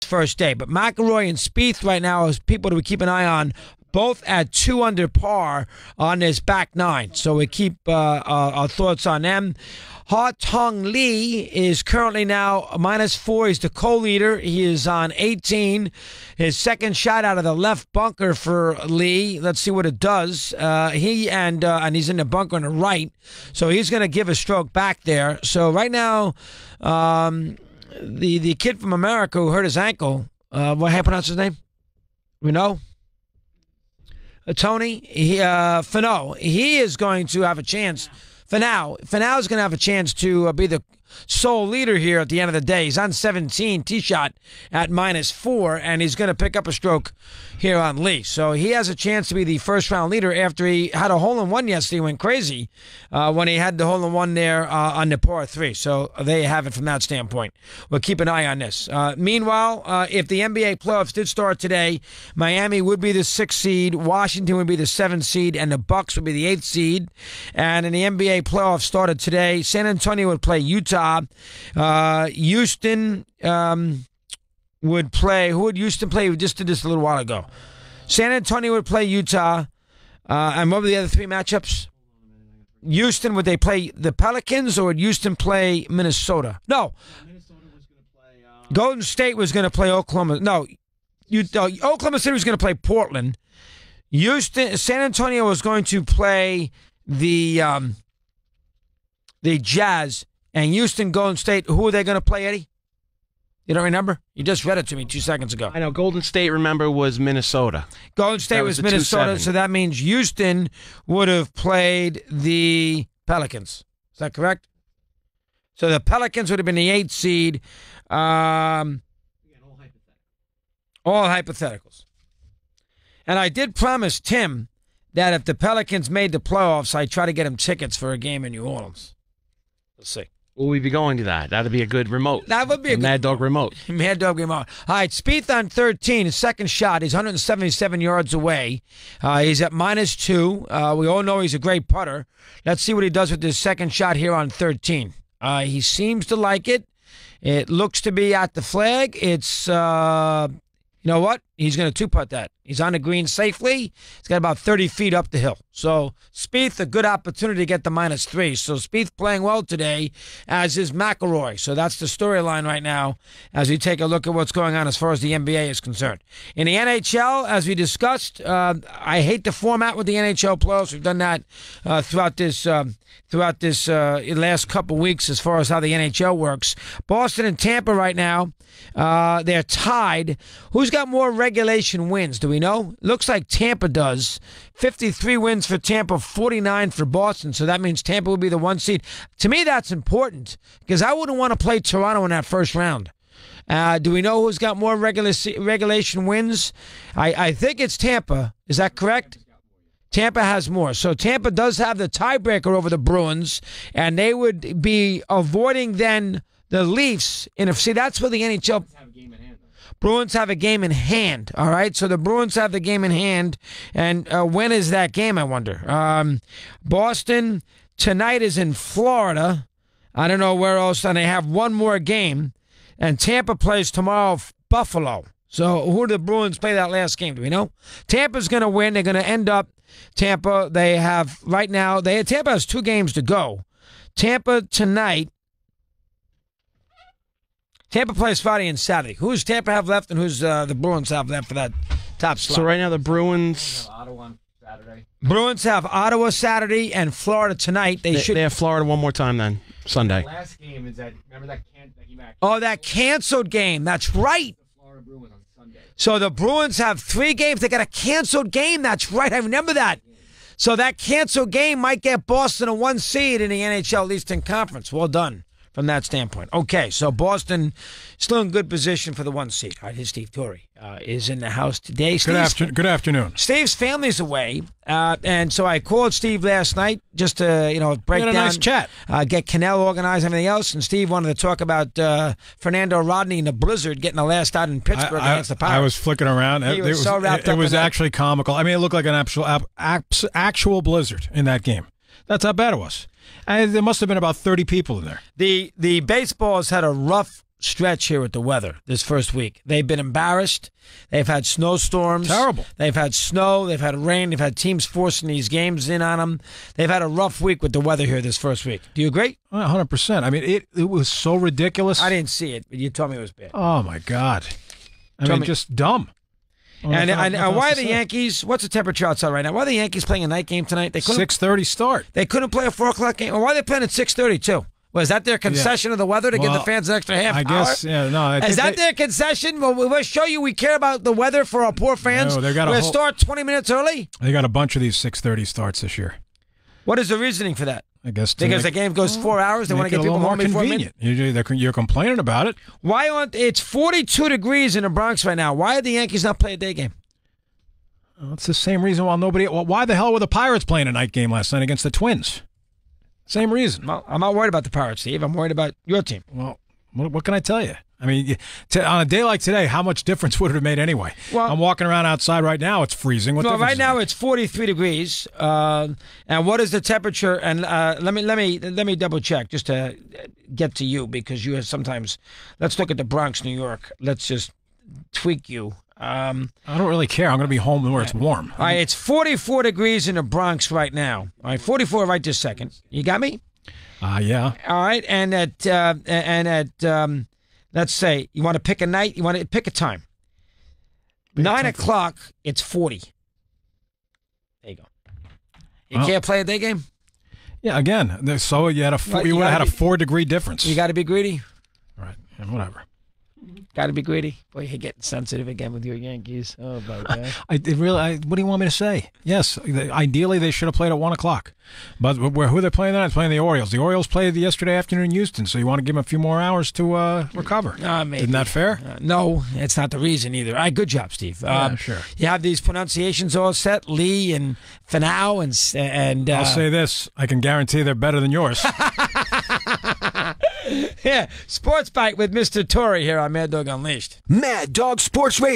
first day. But McIlroy and Spieth right now is people to keep an eye on, both at 2 under par on this back nine. So we keep our thoughts on them. Ha-Tong Lee is currently now -4. He's the co-leader. He is on 18. His second shot out of the left bunker for Lee. Let's see what it does. And he's in the bunker on the right. So he's going to give a stroke back there. So right now, the kid from America who hurt his ankle, how do you pronounce his name? We know? Tony Finau, he is going to have a chance. Finau is going to have a chance to be the sole leader here at the end of the day. He's on 17, tee shot at -4, and he's going to pick up a stroke here on Lee. So he has a chance to be the first-round leader after he had a hole-in-one yesterday. He went crazy when he had the hole-in-one there on the par 3. So they have it from that standpoint. We'll keep an eye on this. Meanwhile, if the NBA playoffs did start today, Miami would be the 6th seed, Washington would be the 7th seed, and the Bucks would be the 8th seed. And in the NBA playoffs started today, San Antonio would play Utah. Houston would play. Who would Houston play? We just did this a little while ago. San Antonio would play Utah. And what were the other 3 matchups? Houston, would they play the Pelicans or would Houston play Minnesota? No. Minnesota was going to play. Golden State was going to play Oklahoma. No. Oklahoma City was going to play Portland. San Antonio was going to play the Jazz. And Houston, Golden State, who are they going to play, Eddie? You don't remember? You just read it to me 2 seconds ago. I know. Golden State, remember, was Minnesota. Golden State was Minnesota, so that means Houston would have played the Pelicans. Is that correct? So the Pelicans would have been the 8th seed. All hypotheticals. And I did promise Tim that if the Pelicans made the playoffs, I'd try to get him tickets for a game in New Orleans. We'll see. Will we be going to that? That'd be a good remote. That would be a Mad Dog remote. Mad Dog remote. All right, Spieth on 13, his second shot. He's 177 yards away. He's at -2. We all know he's a great putter. Let's see what he does with his second shot here on 13. He seems to like it. It looks to be at the flag. It's, you know what? He's going to two-putt that. He's on the green safely. He's got about 30 feet up the hill. So Spieth, a good opportunity to get the -3. So Spieth playing well today, as is McIlroy. So that's the storyline right now as we take a look at what's going on as far as the NBA is concerned. In the NHL, as we discussed, I hate the format with the NHL playoffs. We've done that throughout this last couple weeks as far as how the NHL works. Boston and Tampa right now, they're tied. Who's got more regulation wins? Do we know? Looks like Tampa does. 53 wins for Tampa, 49 for Boston. So that means Tampa will be the 1 seed. To me, that's important because I wouldn't want to play Toronto in that first round. Do we know who's got more regulation wins? I think it's Tampa. Is that correct? Tampa has more. So Tampa does have the tiebreaker over the Bruins, and they would be avoiding then the Leafs. And see, that's where the NHL... Bruins have a game in hand, all right? So the Bruins have the game in hand. And when is that game, I wonder? Boston tonight is in Florida. I don't know where else. And they have one more game. And Tampa plays tomorrow, Buffalo. So who do the Bruins play that last game? Do we know? Tampa's going to win. They're going to end up Tampa. They have right now, Tampa has 2 games to go. Tampa tonight. Tampa plays Friday and Saturday. Who's Tampa have left and who's the Bruins have left for that top slot? So right now the Bruins... Ottawa on Saturday. Bruins have Ottawa Saturday and Florida tonight. They have Florida one more time then, Sunday. The last game is that, remember that he matched? Oh, that canceled game. That's right. The Florida Bruins on Sunday. So the Bruins have 3 games. They got a canceled game. That's right. I remember that. So that canceled game might get Boston a 1 seed in the NHL Eastern Conference. Well done from that standpoint. Okay, so Boston still in good position for the 1 seed. All right, here's Steve Torrey is in the house today. Good afternoon. Steve's family's away, and so I called Steve last night just to break down, nice chat, get Cannell organized, and everything else. And Steve wanted to talk about Fernando Rodney and the Blizzard getting the last out in Pittsburgh against the Pirates. I was flicking around. He was so wrapped up. It was actually comical. I mean, it looked like an actual blizzard in that game. That's how bad it was. And there must have been about 30 people in there. The baseballs had a rough stretch here with the weather this first week. They've been embarrassed. They've had snowstorms. Terrible. They've had snow. They've had rain. They've had teams forcing these games in on them. They've had a rough week with the weather here this first week. Do you agree? 100%. I mean, it was so ridiculous. I didn't see it, but you told me it was bad. Oh, my God. I mean, just dumb. And why are the Yankees? What's the temperature outside right now? Why are the Yankees playing a night game tonight? They couldn't. 6:30 start. They couldn't play a 4 o'clock game. Or why are they playing at 6:30 too? Was that their concession of the weather to give the fans an extra half hour? I guess. Yeah. No. Is that their concession? Well, we'll show you we care about the weather for our poor fans. No, they got we'll start 20 minutes early. They got a bunch of these 6:30 starts this year. What is the reasoning for that? I guess because the game goes 4 hours. They want to get people home before midnight. You're complaining about it. Why aren't it's 42 degrees in the Bronx right now? Why are the Yankees not playing a day game? Well, it's the same reason why the hell were the Pirates playing a night game last night against the Twins? Same reason. Well, I'm not worried about the Pirates, Steve. I'm worried about your team. Well, what can I tell you? I mean, on a day like today, how much difference would it have made anyway? Well, I'm walking around outside right now. It's freezing. Right now it's 43 degrees. And what is the temperature? And let me double check just to get to you because you have sometimes. Let's look at the Bronx, New York. Let's just tweak you. I don't really care. I'm going to be home where it's warm. All right, it's 44 degrees in the Bronx right now. All right, 44 right this second. You got me? Yeah. All right, and at let's say you want to pick a night. You want to pick a time. 9 o'clock. It's 40. There you go. You can't play a day game. Yeah. Again, so you had you would have had a 4-degree difference. You got to be greedy. Right. And whatever. Got to be greedy. Boy, you're getting sensitive again with your Yankees. Oh, my God. What do you want me to say? Yes, ideally they should have played at 1 o'clock. But who are they playing tonight? Playing the Orioles. The Orioles played yesterday afternoon in Houston, so you want to give them a few more hours to recover. Maybe. Isn't that fair? No, it's not the reason either. All right, good job, Steve. Sure. You have these pronunciations all set, Lee and Finau and I'll say this. I can guarantee they're better than yours. Yeah, Sports Bite with Mr. Torrey here on Mad Dog Unleashed. Mad Dog Sports Radio.